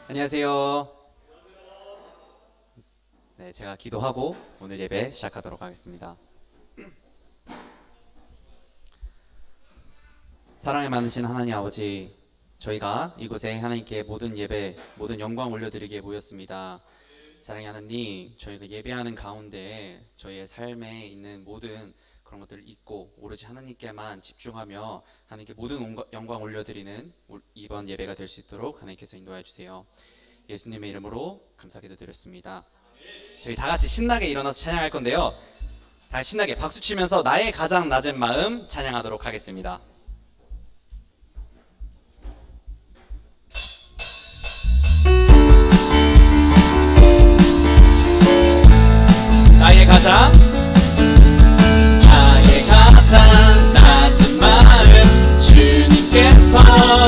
안녕하세요. 네, 제가 기도하고 오늘 예배 시작하도록 하겠습니다. 사랑에 많으신 하나님 아버지, 저희가 이곳에 하나님께 모든 예배, 모든 영광 올려드리기에 모였습니다. 사랑의 하나님, 저희가 예배하는 가운데 저희의 삶에 있는 모든 그런 것들을 잊고 오로지 하나님께만 집중하며 하나님께 모든 영광 올려드리는 이번 예배가 될 수 있도록 하나님께서 인도해 주세요. 예수님의 이름으로 감사기도 드렸습니다. 저희 다 같이 신나게 일어나서 찬양할 건데요. 다 신나게 박수 치면서 나의 가장 낮은 마음 찬양하도록 하겠습니다. 나의 가장 낮은 마음 주님께서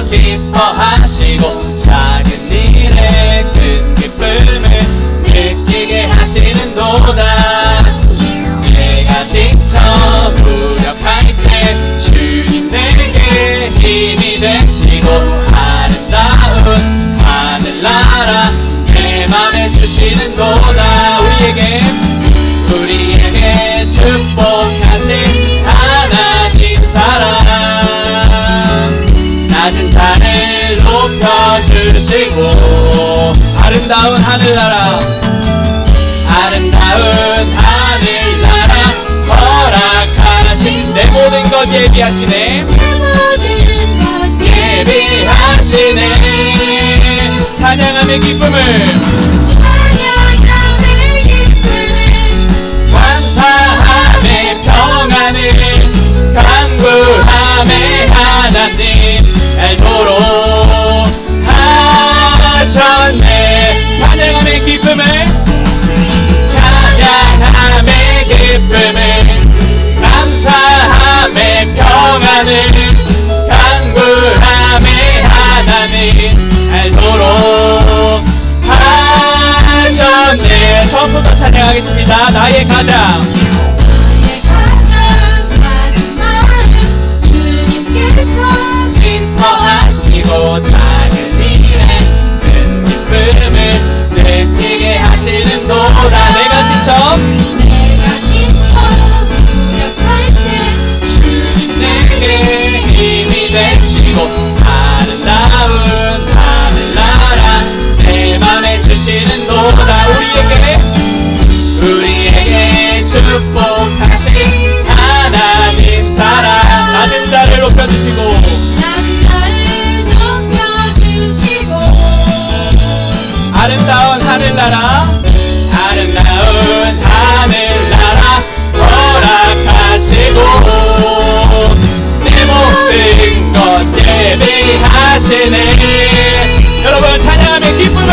기뻐하시고 작은 일에 큰 기쁨을 느끼게 하시는도다. 내가 지쳐 무력할 때 주님 내게 힘이 되시고 아름다운 하늘나라 내 맘에 주시는도다. 우리에게 축복하신 하나님 사랑, 낮은 산을 높여주시고 아름다운 하늘나라 허락하신 내 모든 것 예비하시네. 찬양함의 기쁨을 감사함의 평안을 간구함의 하나님 알도록 하셨네. 찬양함의 기쁨을 감사함의 평안을 간구함의 하나님 알도록 하셨네. 처음부터 찬양하겠습니다. 나의 가장 낮은 마음 주님께서 기뻐하시고 작은 일에 큰 기쁨을 느끼게 하시는도다. 내가 지쳐 무력할 때 주님 내게 힘이 되시고 아름다운 하늘나라 내 맘에 주시는도다. 우리에게 축복하신 하나님 사랑, 낮은 자를 높여주시고 아름다운 하늘나라 허락하시고 내 모든 것 예비하시네. 여러분 찬양함의 기쁨을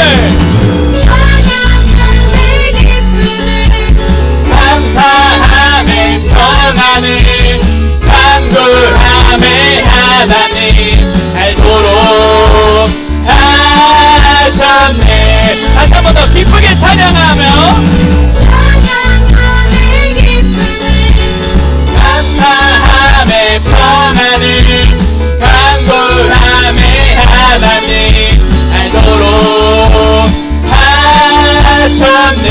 감사함의 평안을 간구함의 하나님 알도록 하셨네. 다시 한 번 더 기쁘게 찬양하며 감사함의 평안을 간구함의 하나님 알도록 하셨네.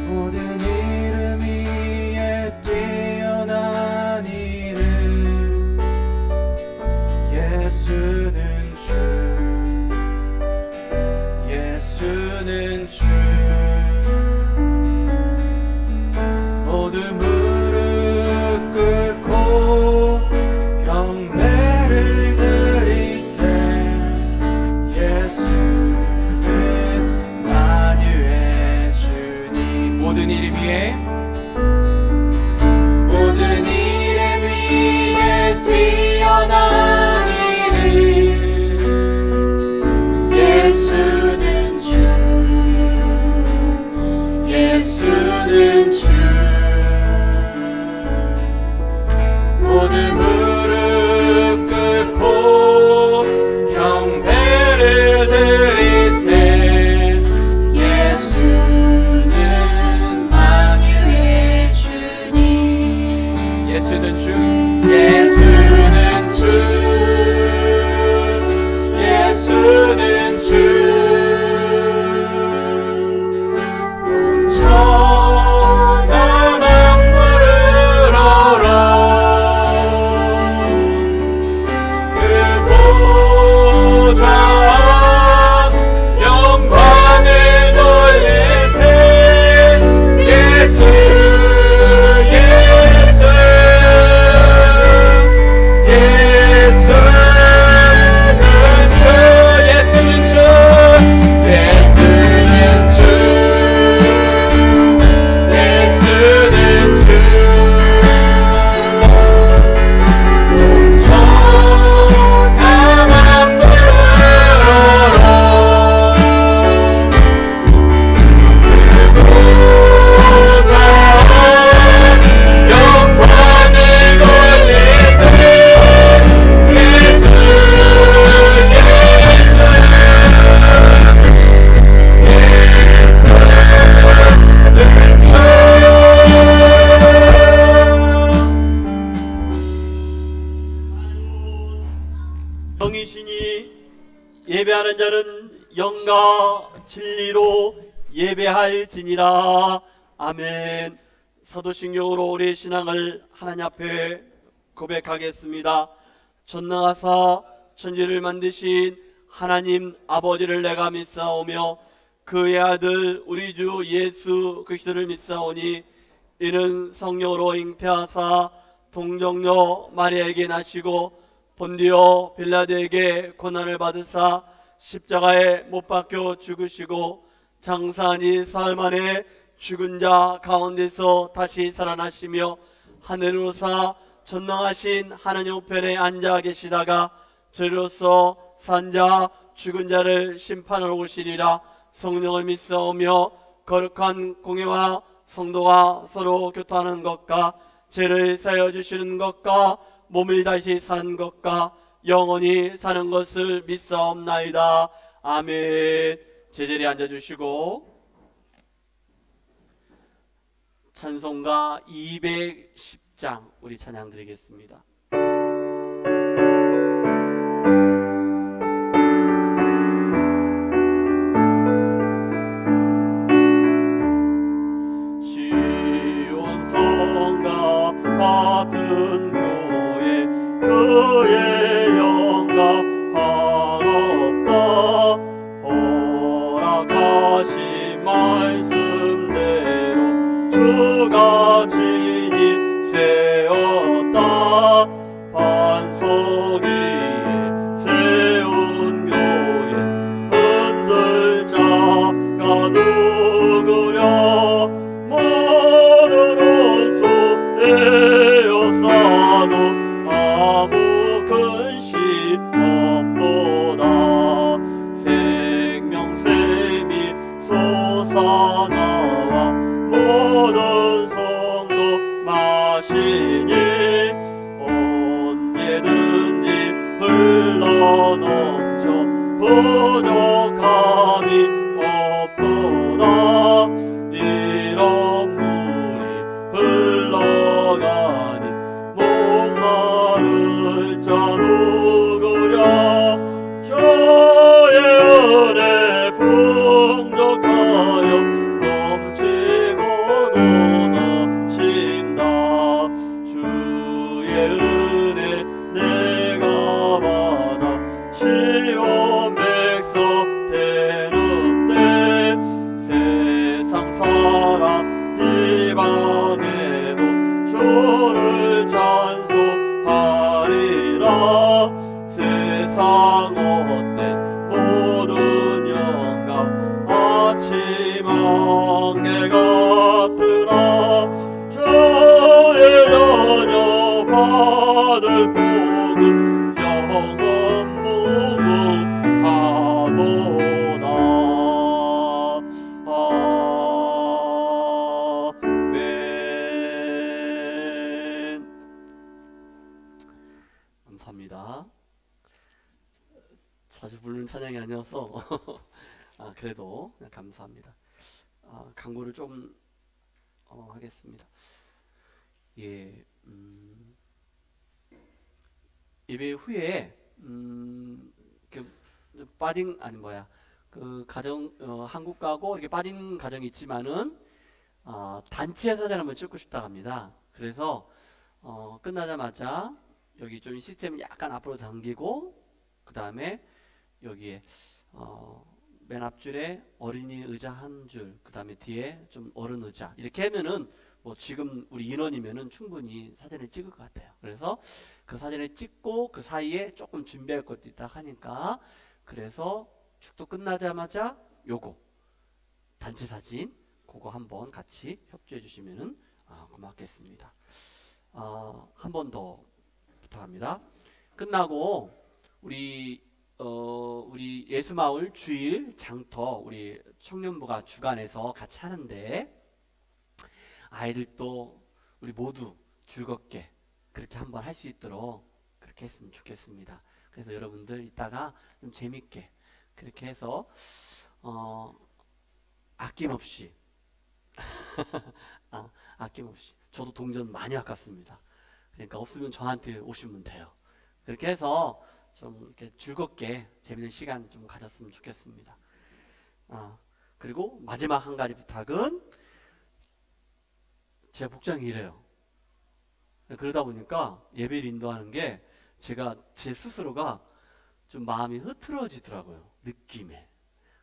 모든 이름 위에 뛰어난 이름 예수는 주 예수는 주 모든 무릎 꿇고 경배를 드리세 예수는 만유의 주님 모든 이름 위에 모든 이름 위에 뛰어난 이름 예수는 주 예수는 주 모든 무릎 꿇고 경배를 드리세 예수는 만유의 주님 예수는 주 예수는 주 예수는 주 성이시니 예배하는 자는 영과 진리로 예배할지니라. 아멘. 사도신경으로 우리의 신앙을 하나님 앞에 고백하겠습니다. 전능하사 천지를 만드신 하나님 아버지를 내가 믿사오며 그의 아들 우리 주 예수 그리스도를 믿사오니 이는 성령으로 잉태하사 동정녀 마리아에게 나시고 본디오 빌라도에게 고난을 받으사 십자가에 못 박혀 죽으시고 장사하니 사흘 만에 죽은 자 가운데서 다시 살아나시며 하늘로 사 전능하신 하나님 우편에 앉아 계시다가 저리로서 산자 죽은 자를 심판하러 오시리라. 성령을 믿사오며 거룩한 공예와 성도가 서로 교통하는 것과 죄를 사하여 주시는 것과 몸을 다시 사는 것과 영원히 사는 것을 믿사옵나이다. 아멘. 제자리에 앉아주시고 찬송가 210장 우리 찬양 드리겠습니다. 시온성과 같은 교회 그의 영광 한없다. 허락하신 말씀대로 주가 진히 세웠다. 반석 위에 세운 교회 흔들 자가 누구랴. 모든 원수 에워싸도 아무 근심 없도다. 생명샘이 솟아나와 모든 성도 마시니 언제든지 흘러넘쳐 부족함이 없도다. 이런 물이 흘러가니 목마를 자 누구랴. 주의 은혜 풍족하여 넘치고 세상에도 주를 찬송하리라. 세상 어때 모든 영광 아침 안개 같으나 주의 자녀 받을 복은 영원 무궁하도다. 아멘. 감사합니다. 자주 부르는 찬양이 아니어서 그래도 감사합니다. 광고를 좀 하겠습니다. 예, 예배 후에 빠진 그 가정 한국 가고 이렇게 빠진 가정이 있지만은 단체 사진 한번 찍고 싶다 합니다. 그래서 끝나자마자 여기 좀 시스템을 약간 앞으로 당기고 그 다음에 여기에 맨 앞줄에 어린이 의자 한 줄, 그 다음에 뒤에 좀 어른 의자 이렇게 하면은 뭐 지금 우리 인원이면은 충분히 사진을 찍을 것 같아요. 그래서 그 사진을 찍고 그 사이에 조금 준비할 것도 있다 하니까 그래서 축도 끝나자마자 요거 단체 사진 그거 한번 같이 협조해 주시면은 고맙겠습니다. 한 번 더 부탁합니다. 끝나고 우리 예수마을 주일 장터 우리 청년부가 주관해서 같이 하는데 아이들도 우리 모두 즐겁게 그렇게 한번 할 수 있도록 그렇게 했으면 좋겠습니다. 그래서 여러분들 이따가 좀 재밌게 그렇게 해서 아낌없이 아낌없이 저도 동전 많이 아꼈습니다. 그러니까 없으면 저한테 오시면 돼요. 그렇게 해서 좀 이렇게 즐겁게 재밌는 시간 좀 가졌으면 좋겠습니다. 그리고 마지막 한 가지 부탁은 제 복장이 이래요. 그러다 보니까 예배를 인도하는 게 제가 제 스스로가 좀 마음이 흐트러지더라고요. 느낌에.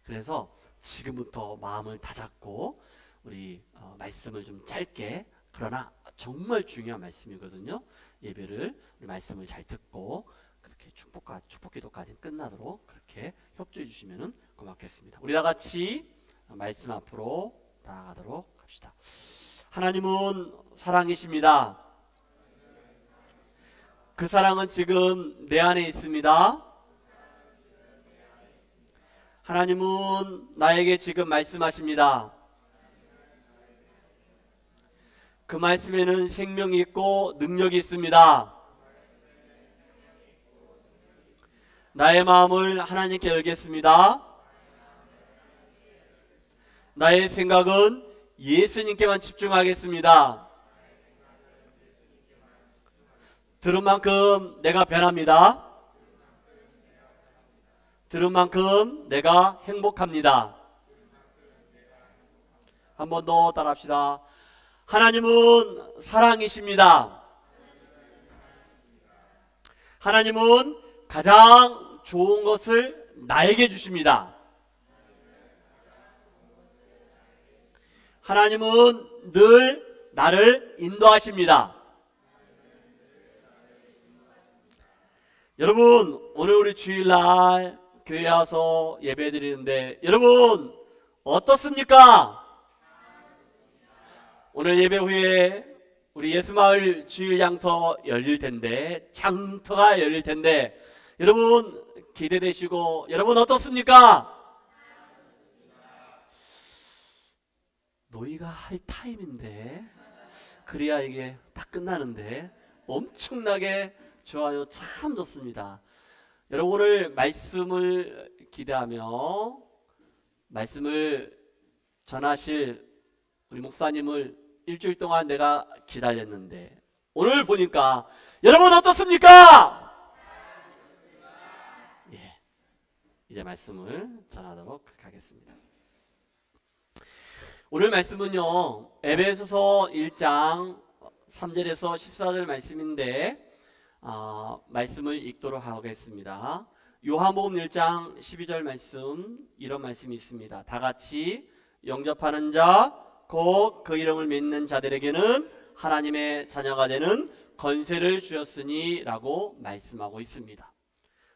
그래서 지금부터 마음을 다잡고 우리 말씀을 좀 짧게 그러나 정말 중요한 말씀이거든요. 예배를 우리 말씀을 잘 듣고 그렇게 축복기도까지 끝나도록 그렇게 협조해 주시면 고맙겠습니다. 우리 다 같이 말씀 앞으로 나아가도록 합시다. 하나님은 사랑이십니다. 그 사랑은 지금 내 안에 있습니다. 하나님은 나에게 지금 말씀하십니다. 그 말씀에는 생명이 있고 능력이 있습니다. 나의 마음을 하나님께 열겠습니다. 나의 생각은 예수님께만 집중하겠습니다. 들은 만큼 내가 변합니다. 들은 만큼 내가 행복합니다. 한 번 더 따라합시다. 하나님은 사랑이십니다. 하나님은 가장 좋은 것을 나에게 주십니다. 하나님은 늘 나를 인도하십니다. 여러분, 오늘 우리 주일날 교회에 와서 예배 드리는데 여러분 어떻습니까? 오늘 예배 후에 우리 예수마을 주일 장터 열릴 텐데 장터가 열릴 텐데 여러분 기대되시고 여러분 어떻습니까? 너희가 할 타임인데 그래야 이게 다 끝나는데 엄청나게 좋아요. 참 좋습니다. 여러분 오늘 말씀을 기대하며 말씀을 전하실 우리 목사님을 일주일 동안 내가 기다렸는데 오늘 보니까 여러분 어떻습니까? 예, 이제 말씀을 전하도록 하겠습니다. 오늘 말씀은요 에베소서 1장 3절에서 14절 말씀인데 말씀을 읽도록 하겠습니다. 요한복음 1장 12절 말씀 이런 말씀이 있습니다. 다 같이 영접하는 자 곧 그 이름을 믿는 자들에게는 하나님의 자녀가 되는 권세를 주셨으니 라고 말씀하고 있습니다.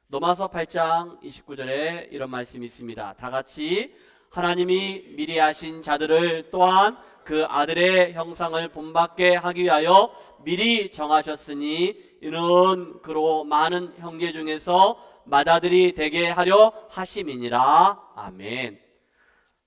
로마서 8장 29절에 이런 말씀이 있습니다. 다 같이 하나님이 미리 하신 자들을 또한 그 아들의 형상을 본받게 하기 위하여 미리 정하셨으니 이는 그로 많은 형제 중에서 맏아들이 되게 하려 하심이니라. 아멘.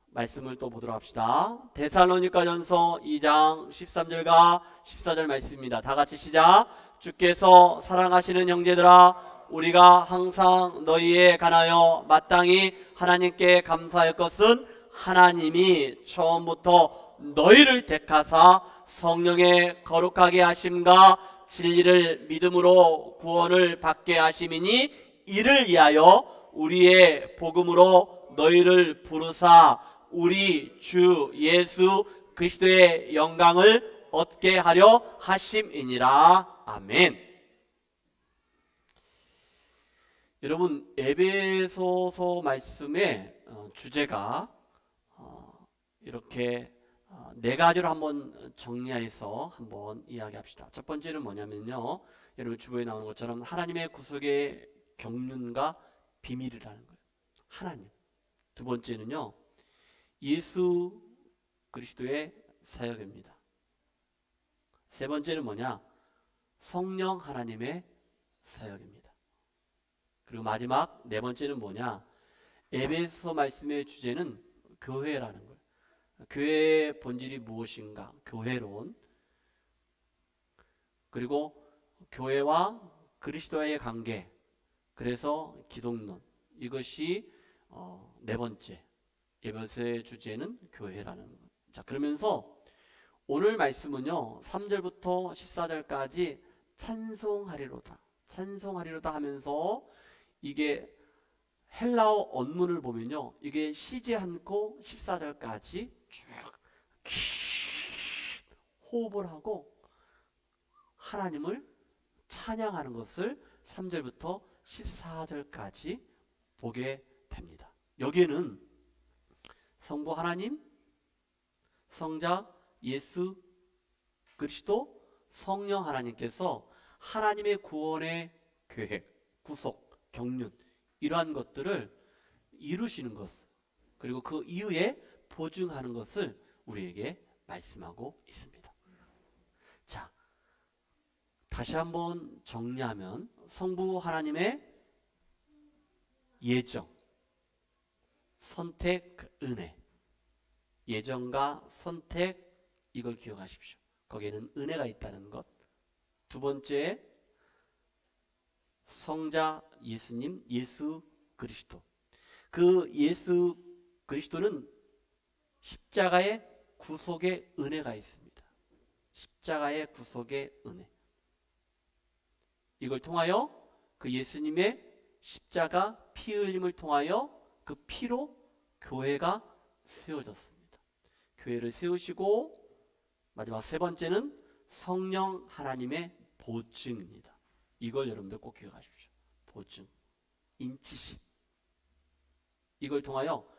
말씀을 또 보도록 합시다. 데살로니가전서 2장 13절과 14절 말씀입니다. 다 같이 시작. 주께서 사랑하시는 형제들아, 우리가 항상 너희에 관하여 마땅히 하나님께 감사할 것은 하나님이 처음부터 너희를 택하사 성령의 거룩하게 하심과 진리를 믿음으로 구원을 받게 하심이니 이를 위하여 우리의 복음으로 너희를 부르사 우리 주 예수 그리스도의 영광을 얻게 하려 하심이니라. 아멘. 여러분, 에베소서 말씀의 주제가 이렇게 네 가지로 한번 정리해서 한번 이야기합시다. 첫 번째는 뭐냐면요, 여러분 주보에 나오는 것처럼 하나님의 구속의 경륜과 비밀이라는 거예요. 하나님. 두 번째는요, 예수 그리스도의 사역입니다. 세 번째는 뭐냐? 성령 하나님의 사역입니다. 그리고 마지막 네 번째는 뭐냐? 에베소 말씀의 주제는 교회라는 거예요. 교회의 본질이 무엇인가? 교회론. 그리고 교회와 그리스도와의 관계. 그래서 기독론. 이것이 네 번째. 에베소의 주제는 교회라는 것. 자, 그러면서 오늘 말씀은요, 3절부터 14절까지 찬송하리로다. 찬송하리로다 하면서 이게 헬라어 언문을 보면요, 이게 쉬지 않고 14절까지 쭉 호흡을 하고 하나님을 찬양하는 것을 3절부터 14절까지 보게 됩니다. 여기에는 성부 하나님, 성자 예수 그리스도, 성령 하나님께서 하나님의 구원의 계획, 구속, 경륜 이러한 것들을 이루시는 것, 그리고 그 이후에 보증하는 것을 우리에게 말씀하고 있습니다. 자, 다시 한번 정리하면 성부 하나님의 예정, 선택, 은혜. 예정과 선택, 이걸 기억하십시오. 거기에는 은혜가 있다는 것. 두 번째, 성자 예수님, 예수 그리스도. 그 예수 그리스도는 십자가의 구속의 은혜가 있습니다. 십자가의 구속의 은혜. 이걸 통하여 그 예수님의 십자가 피 흘림을 통하여 그 피로 교회가 세워졌습니다. 교회를 세우시고 마지막 세 번째는 성령 하나님의 보증입니다. 이걸 여러분들 꼭 기억하십시오. 보증, 인치심. 이걸 통하여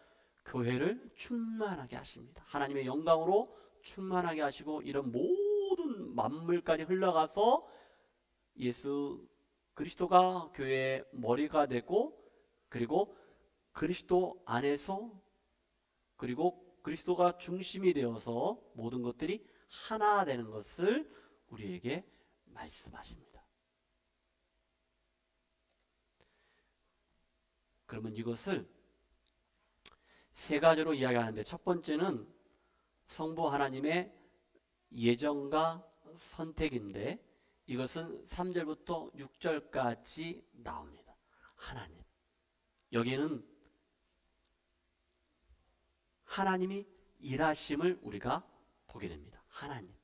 교회를 충만하게 하십니다. 하나님의 영광으로 충만하게 하시고 이런 모든 만물까지 흘러가서 예수 그리스도가 교회의 머리가 되고, 그리고 그리스도 안에서, 그리고 그리스도가 중심이 되어서 모든 것들이 하나 되는 것을 우리에게 말씀하십니다. 그러면 이것을 세 가지로 이야기하는데, 첫 번째는 성부 하나님의 예정과 선택인데, 이것은 3절부터 6절까지 나옵니다. 하나님. 여기에는 하나님이 일하심을 우리가 보게 됩니다. 하나님.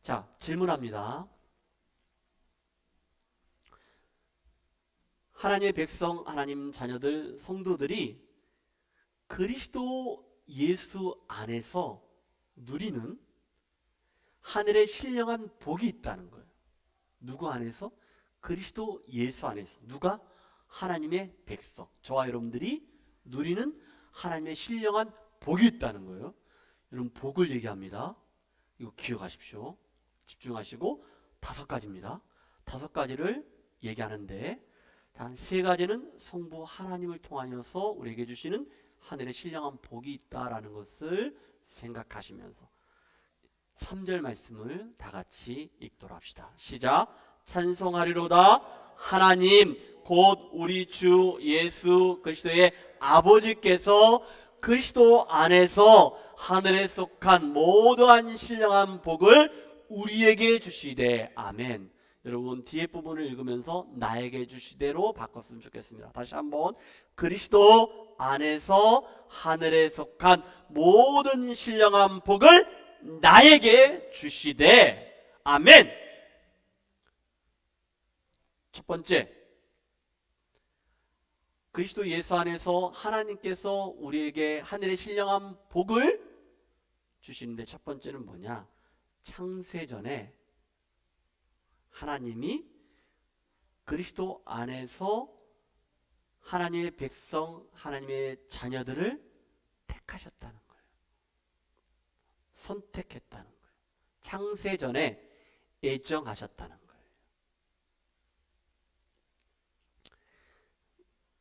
자, 질문합니다. 하나님의 백성, 하나님 자녀들, 성도들이 그리스도 예수 안에서 누리는 하늘의 신령한 복이 있다는 거예요. 누구 안에서? 그리스도 예수 안에서. 누가? 하나님의 백성, 저와 여러분들이 누리는 하나님의 신령한 복이 있다는 거예요. 여러분 복을 얘기합니다. 이거 기억하십시오. 집중하시고 5가지입니다. 5가지를 얘기하는데 단 3가지는 성부 하나님을 통하여서 우리에게 주시는 하늘의 신령한 복이 있다라는 것을 생각하시면서 3절 말씀을 다 같이 읽도록 합시다. 시작. 찬송하리로다 하나님 곧 우리 주 예수 그리스도의 아버지께서 그리스도 안에서 하늘에 속한 모든 신령한 복을 우리에게 주시되 아멘. 여러분 뒤에 부분을 읽으면서 나에게 주시대로 바꿨으면 좋겠습니다. 다시 한번 그리스도 안에서 하늘에 속한 모든 신령한 복을 나에게 주시되 아멘. 첫 번째, 그리스도 예수 안에서 하나님께서 우리에게 하늘의 신령한 복을 주시는데 첫 번째는 뭐냐? 창세전에 하나님이 그리스도 안에서 하나님의 백성, 하나님의 자녀들을 택하셨다는 거예요. 선택했다는 거예요. 창세전에 애정하셨다는 거예요.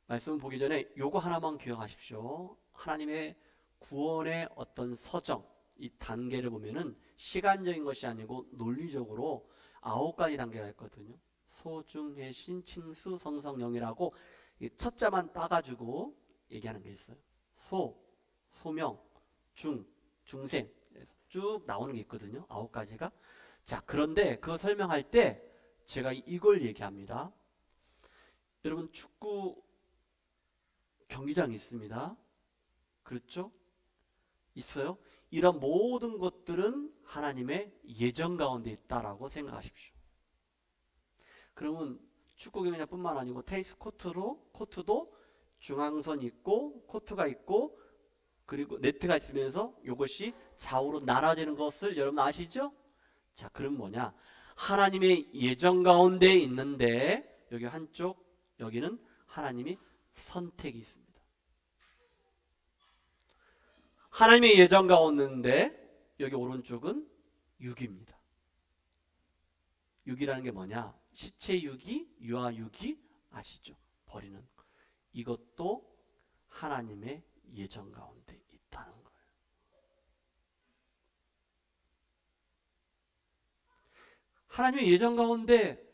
말씀 보기 전에 요거 하나만 기억하십시오. 하나님의 구원의 어떤 서정, 이 단계를 보면은 시간적인 것이 아니고 논리적으로 9가지 단계가 있거든요. 소중해신 칭수 성성영이라고 첫 자만 따가지고 얘기하는 게 있어요. 소명, 중생 쭉 나오는 게 있거든요. 9가지가. 자, 그런데 그거 설명할 때 제가 이걸 얘기합니다. 여러분 축구 경기장이 있습니다. 그렇죠? 있어요? 이런 모든 것들은 하나님의 예정 가운데 있다라고 생각하십시오. 그러면 축구 경기장뿐만 아니고 테니스 코트도 중앙선이 있고 코트가 있고 그리고 네트가 있으면서 이것이 좌우로 나눠지는 것을 여러분 아시죠? 자, 그럼 뭐냐? 하나님의 예정 가운데 있는데 여기 한쪽, 여기는 하나님이 선택이 있습니다. 하나님의 예정 가운데인데 여기 오른쪽은 육입니다. 육이라는 게 뭐냐? 시체 육이, 유아 육이 아시죠? 버리는 거. 이것도 하나님의 예정 가운데 있다는 거예요. 하나님의 예정 가운데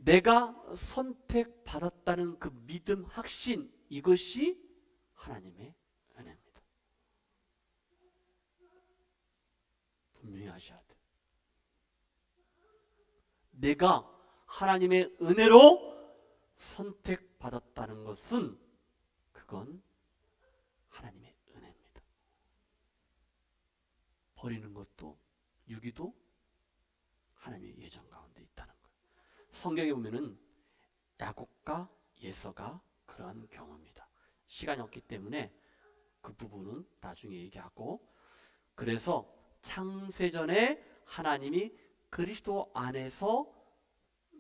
내가 선택받았다는 그 믿음, 확신, 이것이 하나님의 은혜입니다. 분명히 아셔야 돼요. 내가 하나님의 은혜로 선택받았다는 것은 그건 하나님의 은혜입니다. 버리는 것도 유기도 하나님의 예정 가운데 있다는 거예요. 성경에 보면은 야곱과 예서가 그러한 경우입니다. 시간이 없기 때문에 그 부분은 나중에 얘기하고, 그래서 창세전에 하나님이 그리스도 안에서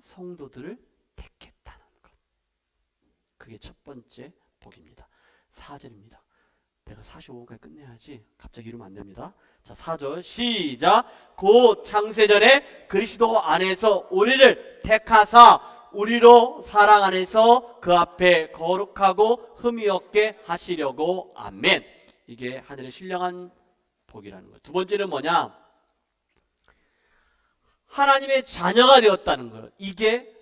성도들을 택했다는 것, 그게 첫 번째 복입니다. 4절입니다. 내가 45분까지 끝내야지 갑자기 이러면 안 됩니다. 자, 4절 시작. 곧 창세전에 그리스도 안에서 우리를 택하사 우리로 사랑 안에서 그 앞에 거룩하고 흠이 없게 하시려고. 아멘. 이게 하늘의 신령한 복이라는 거예요. 두 번째는 뭐냐? 하나님의 자녀가 되었다는 거예요. 이게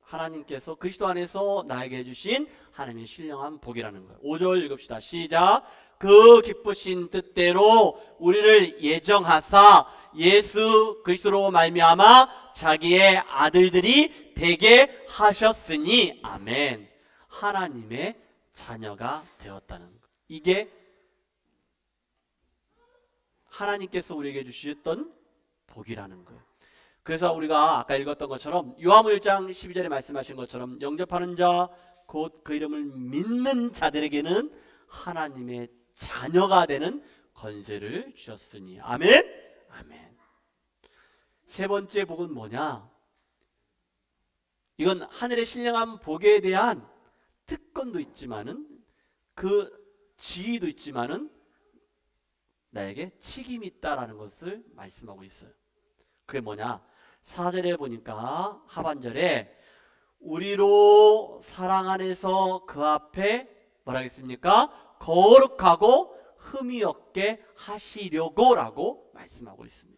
하나님께서 그리스도 안에서 나에게 해주신 하나님의 신령한 복이라는 거예요. 5절 읽읍시다. 시작. 그 기쁘신 뜻대로 우리를 예정하사 예수 그리스도로 말미암아 자기의 아들들이 되게 하셨으니. 아멘. 하나님의 자녀가 되었다는 거예요. 이게 하나님께서 우리에게 주셨던 복이라는 거예요. 그래서 우리가 아까 읽었던 것처럼 요한복음 1장 12절에 말씀하신 것처럼 영접하는 자 곧 그 이름을 믿는 자들에게는 하나님의 자녀가 되는 권세를 주셨으니. 아멘. 아멘. 세 번째 복은 뭐냐? 이건 하늘의 신령한 복에 대한 특권도 있지만은 그 지위도 있지만은 나에게 책임이 있다라는 것을 말씀하고 있어요. 그게 뭐냐? 4절에 보니까 하반절에 우리로 사랑 안에서 그 앞에 뭐라 하겠습니까? 거룩하고 흠이 없게 하시려고 라고 말씀하고 있습니다.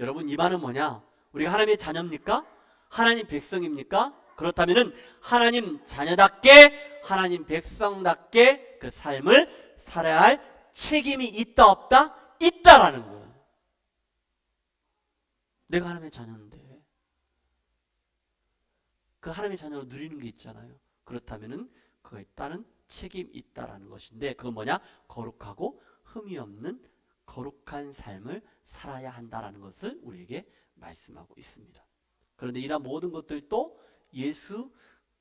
여러분, 이 말은 뭐냐? 우리가 하나님의 자녀입니까? 하나님 백성입니까? 그렇다면 하나님 자녀답게 하나님 백성답게 그 삶을 살아야 할 책임이 있다 없다? 있다라는 거예요. 내가 하나님의 자녀인데 그 하나님의 자녀로 누리는 게 있잖아요. 그렇다면 그거에 따른 책임이 있다라는 것인데, 그건 뭐냐? 거룩하고 흠이 없는 거룩한 삶을 살아야 한다라는 것을 우리에게 말씀하고 있습니다. 그런데 이러한 모든 것들도 예수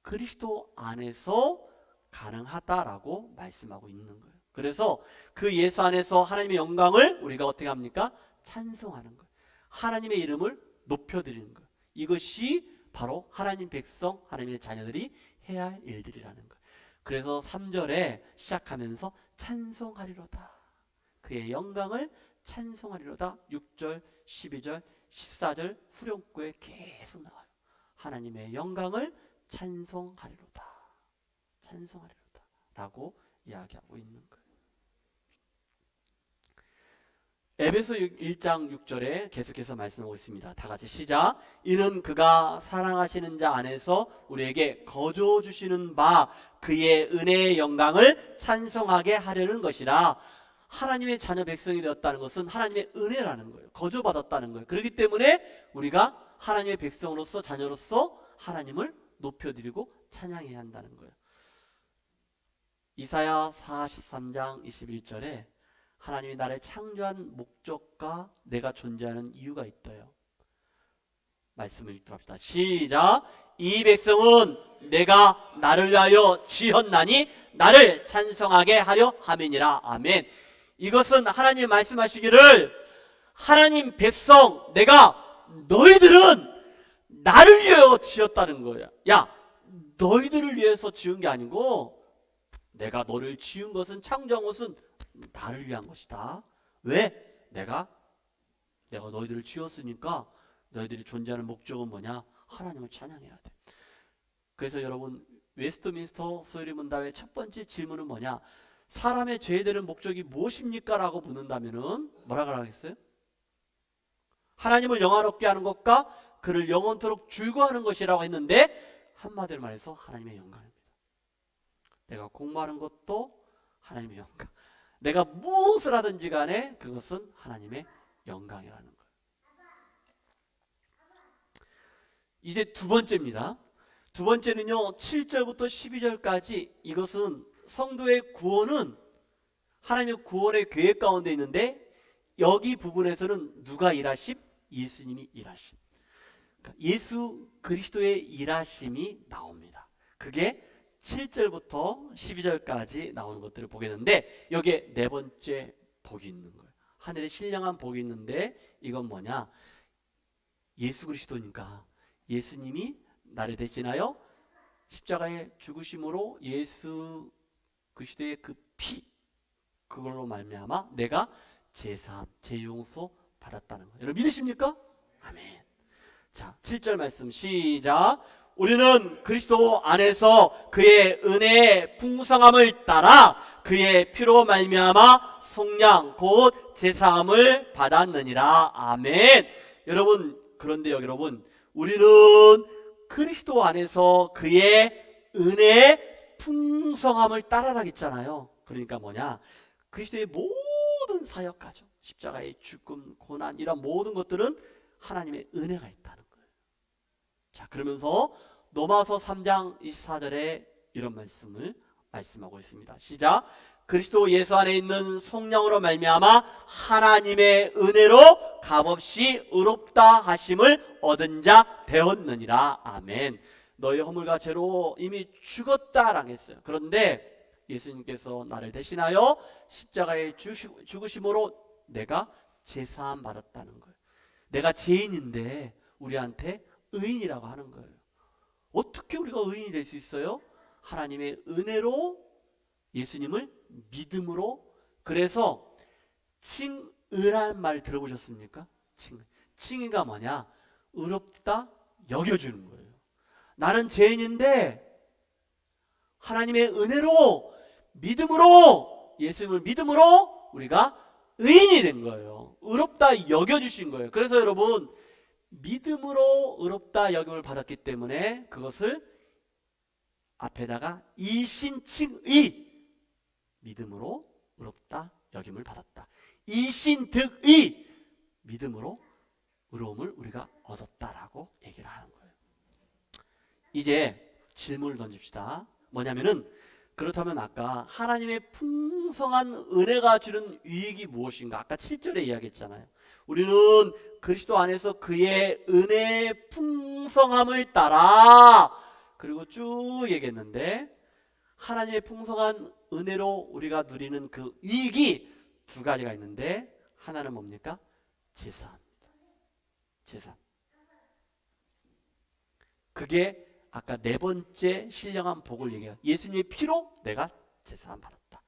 그리스도 안에서 가능하다라고 말씀하고 있는 거예요. 그래서 그 예수 안에서 하나님의 영광을 우리가 어떻게 합니까? 찬송하는 거예요. 하나님의 이름을 높여드리는 거예요. 이것이 바로 하나님 백성, 하나님의 자녀들이 해야 할 일들이라는 거예요. 그래서 3절에 시작하면서 찬송하리로다. 그의 영광을 찬송하리로다. 6절, 12절, 14절 후렴구에 계속 나와요. 하나님의 영광을 찬송하리로다. 찬송하리로다. 라고 이야기하고 있는 거예요. 에베소 1장 6절에 계속해서 말씀하고 있습니다. 다 같이 시작. 이는 그가 사랑하시는 자 안에서 우리에게 거저 주시는 바 그의 은혜의 영광을 찬송하게 하려는 것이라. 하나님의 자녀 백성이 되었다는 것은 하나님의 은혜라는 거예요. 거저받았다는 거예요. 그렇기 때문에 우리가 하나님의 백성으로서 자녀로서 하나님을 높여드리고 찬양해야 한다는 거예요. 이사야 43장 21절에 하나님이 나를 창조한 목적과 내가 존재하는 이유가 있대요. 말씀을 읽도록 합시다. 시작. 이 백성은 내가 나를 위하여 지었나니 나를 찬송하게 하려 함이니라. 아멘. 이것은 하나님 말씀하시기를 하나님 백성, 내가 너희들은 나를 위하여 지었다는 거야. 야, 너희들을 위해서 지은 게 아니고 내가 너를 지은 것은, 창조한 것은 나를 위한 것이다. 왜? 내가 너희들을 지었으니까 너희들이 존재하는 목적은 뭐냐? 하나님을 찬양해야 돼. 그래서 여러분, 웨스트민스터 소요리 문답의 첫 번째 질문은 뭐냐? 사람의 죄되는 목적이 무엇입니까? 라고 묻는다면은 뭐라고 하겠어요? 하나님을 영화롭게 하는 것과 그를 영원토록 즐거워하는 것이라고 했는데, 한마디로 말해서 하나님의 영광입니다. 내가 공부하는 것도 하나님의 영광, 내가 무엇을 하든지 간에 그것은 하나님의 영광이라는 거예요. 이제 두 번째입니다. 두 번째는요, 7절부터 12절까지 이것은 성도의 구원은 하나님의 구원의 계획 가운데 있는데, 여기 부분에서는 누가 일하심? 예수님이 일하심. 그러니까 예수 그리스도의 일하심이 나옵니다. 그게 7절부터 12절까지 나오는 것들을 보게 되는데, 여기에 네 번째 복이 있는 거예요. 하늘에 신령한 복이 있는데, 이건 뭐냐? 예수 그리스도니까 예수님이 나를 대신하여 십자가에 죽으심으로 예수 그리스도의 그 피, 그걸로 말미암아 내가 제사함, 제용서 받았다는 거예요. 여러분 믿으십니까? 아멘. 자, 7절 말씀 시작. 우리는 그리스도 안에서 그의 은혜의 풍성함을 따라 그의 피로 말미암아 속량 곧 제사함을 받았느니라. 아멘. 여러분, 그런데 여러분, 우리는 그리스도 안에서 그의 은혜의 풍성함을 따라라고 했잖아요. 그러니까 뭐냐? 그리스도의 모든 사역 과정, 십자가의 죽음, 고난, 이런 모든 것들은 하나님의 은혜가 있다는 거예요. 자, 그러면서 로마서 3장 24절에 이런 말씀을 말씀하고 있습니다. 시작. 그리스도 예수 안에 있는 성령으로 말미암아 하나님의 은혜로 값없이 의롭다 하심을 얻은 자 되었느니라. 아멘. 너희 허물과 죄로 이미 죽었다라고 했어요. 그런데 예수님께서 나를 대신하여 십자가에 죽으심으로 내가 제사함 받았다는 거예요. 내가 죄인인데 우리한테 의인이라고 하는 거예요. 어떻게 우리가 의인이 될 수 있어요? 하나님의 은혜로, 예수님을 믿음으로 그래서 칭의란 말 들어보셨습니까? 칭의가 뭐냐? 의롭다 여겨주는 거예요. 나는 죄인인데 하나님의 은혜로 믿음으로 예수님을 믿음으로 우리가 의인이 된 거예요. 의롭다 여겨주신 거예요. 그래서 여러분 믿음으로 의롭다 여김을 받았기 때문에 그것을 앞에다가 이신칭의 믿음으로 의롭다 여김을 받았다. 이신득의 믿음으로 의로움을 우리가 얻었다라고 얘기를 하는 거예요. 이제 질문을 던집시다. 뭐냐면은 그렇다면 아까 하나님의 풍성한 은혜가 주는 유익이 무엇인가? 아까 7절에 이야기했잖아요. 우리는 그리스도 안에서 그의 은혜의 풍성함을 따라 그리고 쭉 얘기했는데 하나님의 풍성한 은혜로 우리가 누리는 그 유익이 두 가지가 있는데 하나는 뭡니까? 제사입니다. 제사. 그게 아까 네 번째 신령한 복을 얘기해요. 예수님의 피로 내가 제사함 받았다.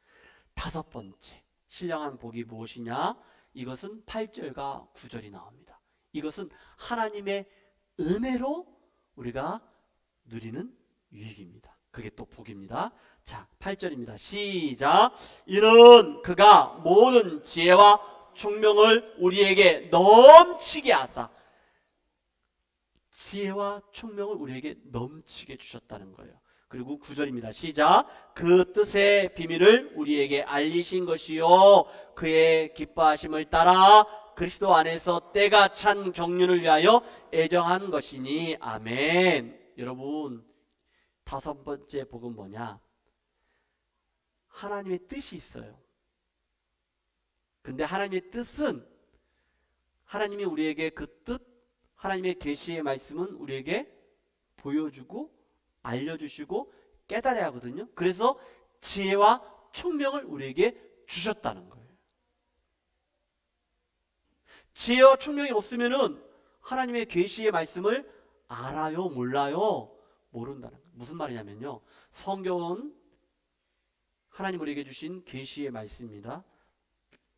다섯 번째 신령한 복이 무엇이냐? 이것은 8절과 9절이 나옵니다. 이것은 하나님의 은혜로 우리가 누리는 유익입니다. 그게 또 복입니다. 자, 8절입니다. 시작. 이는 그가 모든 지혜와 총명을 우리에게 넘치게 하사 지혜와 총명을 우리에게 넘치게 주셨다는 거예요. 그리고 9절입니다. 시작. 그 뜻의 비밀을 우리에게 알리신 것이요 그의 기뻐하심을 따라 그리스도 안에서 때가 찬 경륜을 위하여 애정한 것이니 아멘. 여러분 다섯 번째 복은 뭐냐? 하나님의 뜻이 있어요. 근데 하나님의 뜻은 하나님이 우리에게 그 뜻, 하나님의 계시의 말씀은 우리에게 보여주고 알려주시고 깨달아야 하거든요. 그래서 지혜와 총명을 우리에게 주셨다는 거예요. 지혜와 총명이 없으면은 하나님의 계시의 말씀을 알아요, 몰라요? 모른다는 거예요. 무슨 말이냐면요. 성경은 하나님 우리에게 주신 계시의 말씀입니다.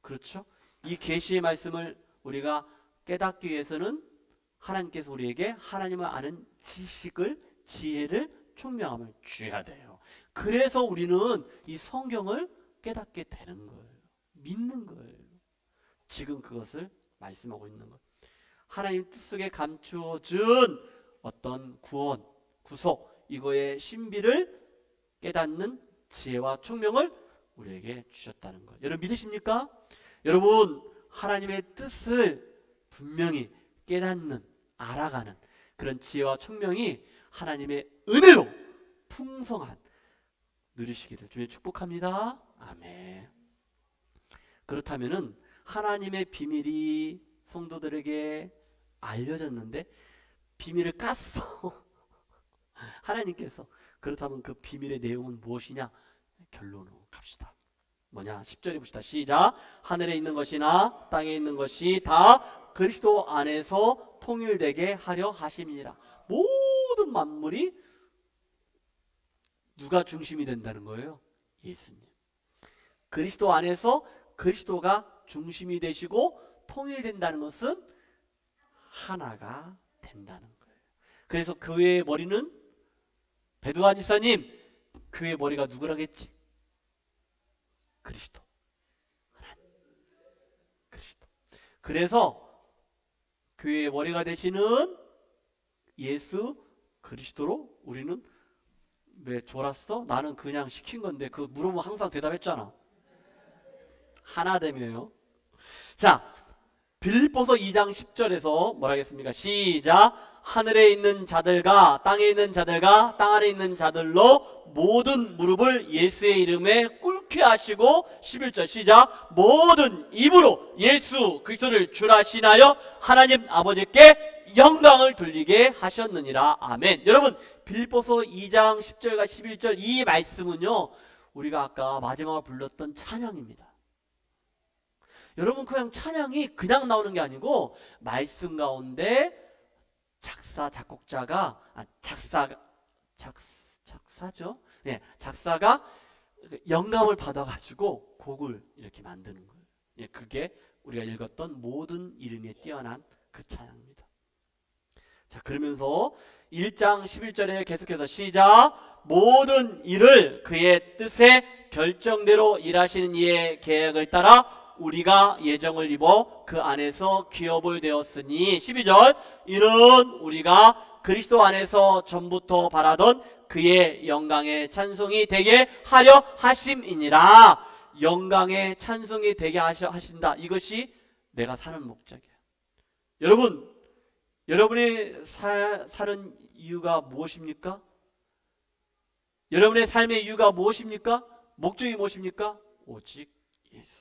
그렇죠? 이 계시의 말씀을 우리가 깨닫기 위해서는 하나님께서 우리에게 하나님을 아는 지식을, 지혜를, 총명함을 주어야 돼요. 그래서 우리는 이 성경을 깨닫게 되는 거예요. 믿는 거예요. 지금 그것을 말씀하고 있는 것. 하나님 뜻 속에 감추어준 어떤 구원, 구속, 이거의 신비를 깨닫는 지혜와 총명을 우리에게 주셨다는 거예요. 여러분 믿으십니까? 여러분 하나님의 뜻을 분명히 깨닫는, 알아가는 그런 지혜와 총명이 하나님의 은혜로 풍성한 누리시기를 주님 축복합니다. 아멘. 그렇다면은 하나님의 비밀이 성도들에게 알려졌는데 비밀을 깠어. 하나님께서. 그렇다면 그 비밀의 내용은 무엇이냐? 결론으로 갑시다. 뭐냐? 10절에 봅시다. 시작. 하늘에 있는 것이나 땅에 있는 것이 다 그리스도 안에서 통일되게 하려 하심이니라. 모든 만물이 누가 중심이 된다는 거예요? 예수님. 그리스도 안에서 그리스도가 중심이 되시고 통일된다는 것은 하나가 된다는 거예요. 그래서 교회의 머리는 배두한 지사님, 교회의 머리가 누구라겠지? 그리스도. 하나님. 그리스도. 그래서 교회의 머리가 되시는 예수 그리스도로 우리는 왜 졸았어? 나는 그냥 시킨 건데 그 물어보면 항상 대답했잖아. 하나됨이에요. 자, 빌립보서 2장 10절에서 뭐라 하겠습니까? 시작. 하늘에 있는 자들과 땅에 있는 자들과 땅 아래 있는 자들로 모든 무릎을 예수의 이름에 꿇게 하시고 11절 시작. 모든 입으로 예수 그리스도를 주라시나여 하나님 아버지께 영광을 돌리게 하셨느니라. 아멘. 여러분 빌립보서 2장 10절과 11절 이 말씀은요 우리가 아까 마지막으로 불렀던 찬양입니다. 여러분 그냥 찬양이 그냥 나오는 게 아니고 말씀 가운데 작사가 네, 작사가 영감을 받아가지고 곡을 이렇게 만드는 거예요. 예, 그게 우리가 읽었던 모든 이름에 뛰어난 그 찬양입니다. 자, 그러면서 1장 11절에 계속해서 시작. 모든 일을 그의 뜻에 결정대로 일하시는 이의 계획을 따라 우리가 예정을 입어 그 안에서 기업을 되었으니 12절 이는 우리가 그리스도 안에서 전부터 바라던 그의 영광의 찬송이 되게 하려 하심이니라. 영광의 찬송이 되게 하신다. 이것이 내가 사는 목적이에요. 여러분, 여러분의 사는 이유가 무엇입니까? 여러분의 삶의 이유가 무엇입니까? 목적이 무엇입니까? 오직 예수.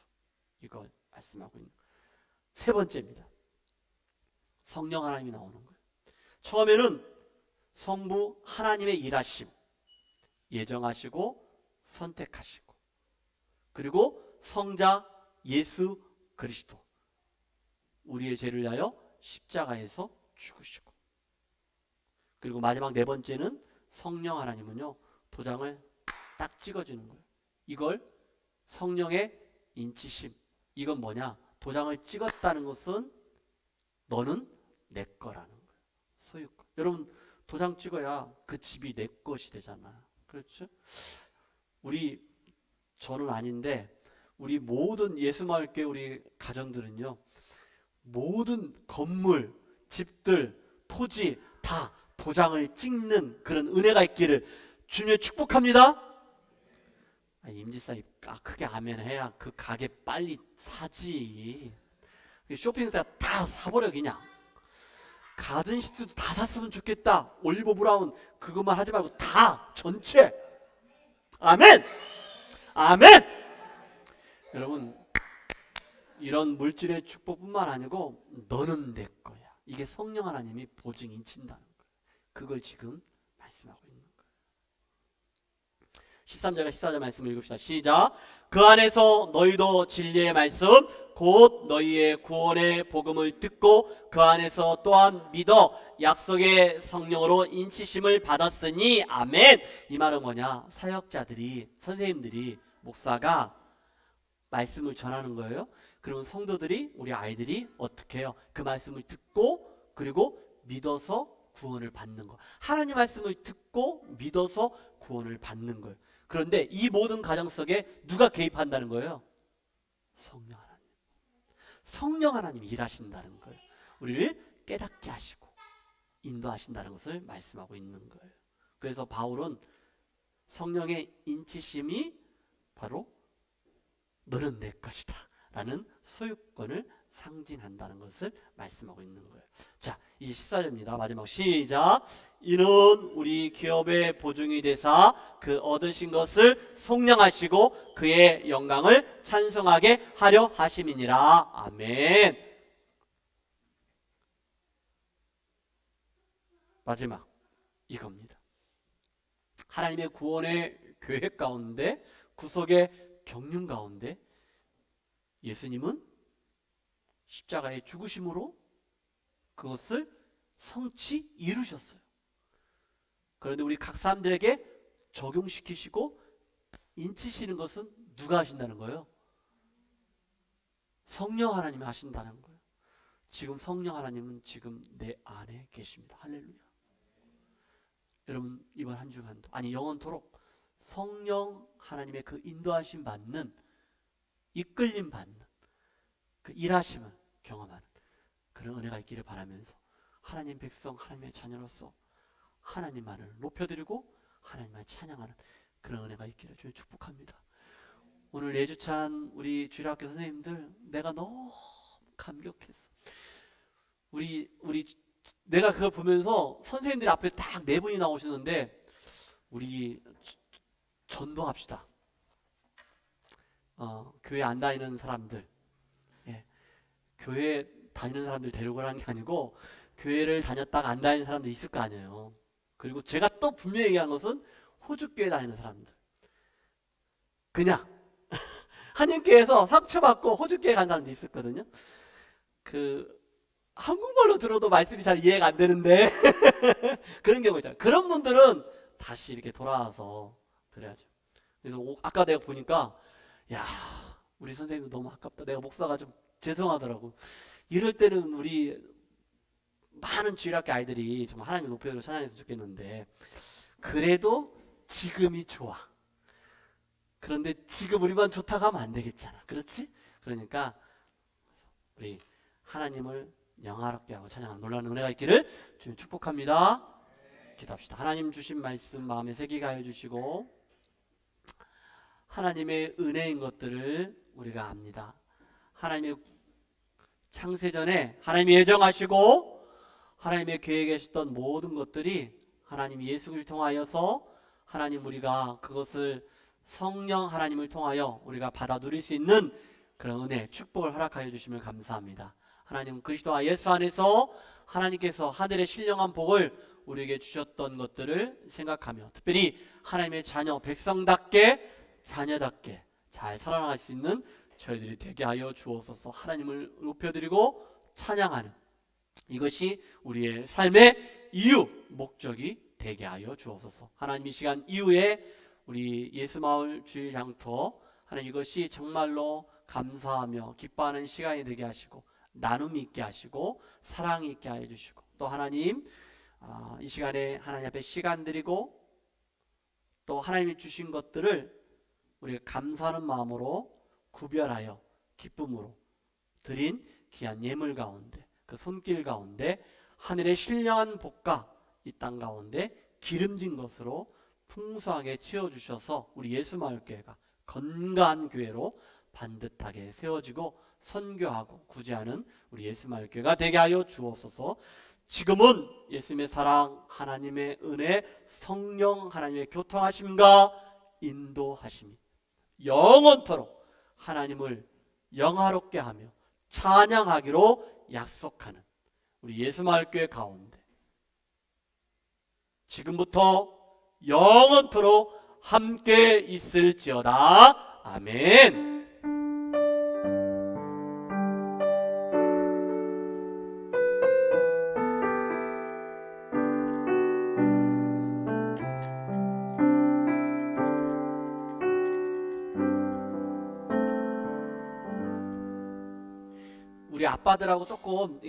이거 말씀하고 있는 거예요. 세 번째입니다. 성령 하나님이 나오는 거예요. 처음에는 성부 하나님의 일하심, 예정하시고 선택하시고, 그리고 성자 예수 그리스도, 우리의 죄를 위하여 십자가에서 죽으시고, 그리고 마지막 네 번째는 성령 하나님은요, 도장을 딱 찍어주는 거예요. 이걸 성령의 인치심. 이건 뭐냐? 도장을 찍었다는 것은 너는 내 거라는 거예요. 소유권. 여러분, 도장 찍어야 그 집이 내 것이 되잖아요. 그렇죠? 저는 아닌데 우리 모든 예수마을교회 우리 가정들은요, 모든 건물, 집들, 토지 다 도장을 찍는 그런 은혜가 있기를 주님의 축복합니다. 임지사님 크게 아멘 해야 그 가게 빨리 사지. 쇼핑센터 다 사버려. 그냥 가든시티도 다 샀으면 좋겠다. 올리브 브라운 그것만 하지 말고 다 전체. 아멘. 아멘. 여러분, 이런 물질의 축복뿐만 아니고 너는 내 거야. 이게 성령 하나님이 보증 인친다는 거예요. 그걸 지금 말씀하고 있는 거예요. 13절과 14절 말씀을 읽읍시다. 시작. 그 안에서 너희도 진리의 말씀 곧 너희의 구원의 복음을 듣고 그 안에서 또한 믿어 약속의 성령으로 인치심을 받았으니 아멘. 이 말은 뭐냐? 사역자들이, 선생님들이, 목사가 말씀을 전하는 거예요. 그러면 성도들이, 우리 아이들이 어떻게 해요? 그 말씀을 듣고 그리고 믿어서 구원을 받는 거. 하나님 말씀을 듣고 믿어서 구원을 받는 거예요. 그런데 이 모든 과정 속에 누가 개입한다는 거예요? 성령 하나님. 성령 하나님이 일하신다는 거예요. 우리를 깨닫게 하시고 인도하신다는 것을 말씀하고 있는 거예요. 그래서 바울은 성령의 인치심이 바로 너는 내 것이다 라는 소유권을 상징한다는 것을 말씀하고 있는 거예요. 자, 이제 14절입니다. 마지막 시작. 이는 우리 기업의 보증이 되사 그 얻으신 것을 속량하시고 그의 영광을 찬송하게 하려 하심이니라. 아멘. 마지막 이겁니다. 하나님의 구원의 계획 가운데, 구속의 경륜 가운데 예수님은 십자가의 죽으심으로 그것을 성취 이루셨어요. 그런데 우리 각 사람들에게 적용시키시고 인치시는 것은 누가 하신다는 거예요? 성령 하나님이 하신다는 거예요. 지금 성령 하나님은 지금 내 안에 계십니다. 할렐루야. 여러분, 이번 한 주간도, 아니 영원토록 성령 하나님의 그 인도하심 받는, 이끌림 받는 그 일하심을 경험하는 그런 은혜가 있기를 바라면서 하나님 백성, 하나님의 자녀로서 하나님만을 높여드리고 하나님만 찬양하는 그런 은혜가 있기를 주님 축복합니다. 오늘 예주찬 우리 주일학교 선생님들 내가 너무 감격했어. 내가 그걸 보면서 선생님들 앞에 딱 네 분이 나오시는데 우리 전도합시다. 교회 안 다니는 사람들, 교회 다니는 사람들 데려오라는 게 아니고 교회를 다녔다가 안 다니는 사람들 있을 거 아니에요. 그리고 제가 또 분명히 얘기한 것은 호주교회 다니는 사람들, 그냥 한인교회에서 상처받고 호주교회 간 사람도 있었거든요. 한국말로 들어도 말씀이 잘 이해가 안 되는데 그런 경우 있잖아요. 그런 분들은 다시 이렇게 돌아와서 드려야죠. 그래서 아까 내가 보니까 야, 우리 선생님도 너무 아깝다. 내가 목사가 좀 죄송하더라고. 이럴 때는 우리 많은 주일학교 아이들이 정말 하나님을 높여서 찬양했으면 좋겠는데 그래도 지금이 좋아. 그런데 지금 우리만 좋다고 하면 안 되겠잖아. 그렇지? 그러니까 우리 하나님을 영화롭게 하고 찬양하는 놀라운 은혜가 있기를 주님 축복합니다. 기도합시다. 하나님 주신 말씀 마음에 새기게 하여 주시고 하나님의 은혜인 것들을 우리가 압니다. 하나님의 창세전에 하나님이 예정하시고 하나님의 계획에 계셨던 모든 것들이 하나님 예수 그리스도를 통하여서 하나님 우리가 그것을 성령 하나님을 통하여 우리가 받아 누릴 수 있는 그런 은혜, 축복을 허락하여 주시면 감사합니다. 하나님 그리스도와 예수 안에서 하나님께서 하늘의 신령한 복을 우리에게 주셨던 것들을 생각하며 특별히 하나님의 자녀, 백성답게 자녀답게 잘 살아나갈 수 있는 저희들이 되게 하여 주옵소서. 하나님을 높여드리고 찬양하는 이것이 우리의 삶의 이유, 목적이 되게 하여 주옵소서. 하나님 이 시간 이후에 우리 예수마을 주일 장터 하나님 이것이 정말로 감사하며 기뻐하는 시간이 되게 하시고 나눔이 있게 하시고 사랑이 있게 하여 주시고 또 하나님 이 시간에 하나님 앞에 시간 드리고 또 하나님이 주신 것들을 우리가 감사하는 마음으로 구별하여 기쁨으로 드린 귀한 예물 가운데 그 손길 가운데 하늘의 신령한 복과 이 땅 가운데 기름진 것으로 풍성하게 채워주셔서 우리 예수마을교회가 건강한 교회로 반듯하게 세워지고 선교하고 구제하는 우리 예수마을교회가 되게 하여 주옵소서. 지금은 예수님의 사랑, 하나님의 은혜, 성령 하나님의 교통하심과 인도하심이 영원토록 하나님을 영화롭게 하며 찬양하기로 약속하는 우리 예수마을교회 가운데 지금부터 영원토록 함께 있을지어다. 아멘. 우리 아빠들하고 조금